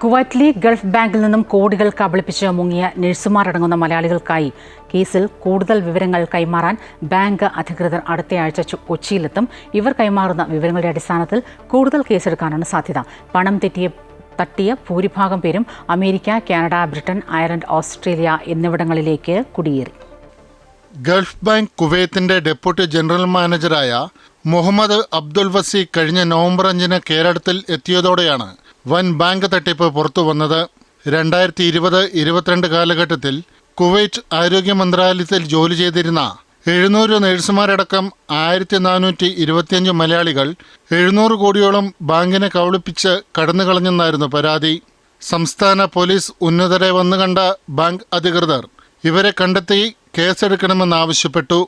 കുവൈറ്റിലെ ഗൾഫ് ബാങ്കിൽ നിന്നും കോടികൾ കബളിപ്പിച്ച് മുങ്ങിയ നഴ്സുമാരടങ്ങുന്ന മലയാളികൾക്കായി കേസിൽ കൂടുതൽ വിവരങ്ങൾ കൈമാറാൻ ബാങ്ക് അധികൃതർ അടുത്തയാഴ്ച കൊച്ചിയിലെത്തും. ഇവർ കൈമാറുന്ന വിവരങ്ങളുടെ അടിസ്ഥാനത്തിൽ കൂടുതൽ കേസെടുക്കാനാണ് സാധ്യത. പണം തട്ടിയ ഭൂരിഭാഗം പേരും America, Canada, Britain, Ireland, Australia എന്നിവിടങ്ങളിലേക്ക് കുടിയേറി. ഗൾഫ് ബാങ്ക് കുവൈത്തിന്റെ ഡെപ്യൂട്ടി ജനറൽ മാനേജറായ മുഹമ്മദ് അബ്ദുൽ വസി കഴിഞ്ഞ നവംബർ 5 കേരളത്തിൽ എത്തിയതോടെയാണ് വൻ ബാങ്ക് തട്ടിപ്പ് പുറത്തു വന്നത്. 2020-22 കാലഘട്ടത്തിൽ കുവൈറ്റ് ആരോഗ്യ മന്ത്രാലയത്തിൽ ജോലി ചെയ്തിരുന്ന 700 നഴ്സുമാരടക്കം 1425 മലയാളികൾ 700 കോടിയോളം ബാങ്കിനെ കബളിപ്പിച്ച് കടന്നുകളഞ്ഞെന്നായിരുന്നു പരാതി. സംസ്ഥാന പോലീസ് ഉന്നതരെ വന്നുകണ്ട ബാങ്ക് അധികൃതർ ഇവരെ കണ്ടെത്തി കേസെടുക്കണമെന്നാവശ്യപ്പെട്ടു.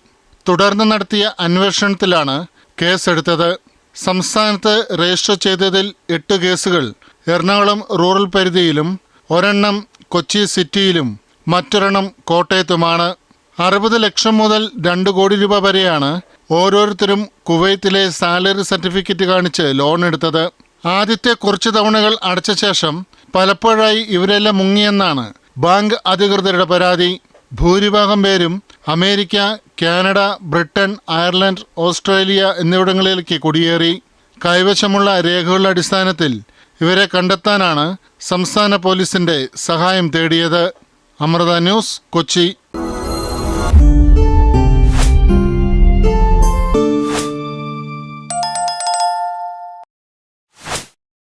തുടർന്ന് നടത്തിയ അന്വേഷണത്തിലാണ് കേസെടുത്തത്. സംസ്ഥാനത്ത് രജിസ്റ്റർ ചെയ്തതിൽ 8 കേസുകൾ എറണാകുളം റൂറൽ പരിധിയിലും ഒരെണ്ണം കൊച്ചി സിറ്റിയിലും മറ്റൊരെണ്ണം കോട്ടയത്തുമാണ്. 60 ലക്ഷം മുതൽ 2 കോടി രൂപ വരെയാണ് ഓരോരുത്തരും കുവൈത്തിലെ സാലറി സർട്ടിഫിക്കറ്റ് കാണിച്ച് ലോൺ എടുത്തത്. ആദ്യത്തെ കുറച്ച് തവണകൾ അടച്ച ശേഷം പലപ്പോഴായി ഇവരെല്ലാം മുങ്ങിയെന്നാണ് ബാങ്ക് അധികൃതരുടെ പരാതി. ഭൂരിഭാഗം പേരും America, Canada, Britain, Ireland, Australia എന്നിവിടങ്ങളിലേക്ക് കുടിയേറി. കൈവശമുള്ള രേഖകളുടെ അടിസ്ഥാനത്തിൽ ഇവരെ കണ്ടെത്താനാണ് സംസ്ഥാന പോലീസിന്റെ സഹായം തേടിയത്. അമൃത ന്യൂസ്, കൊച്ചി.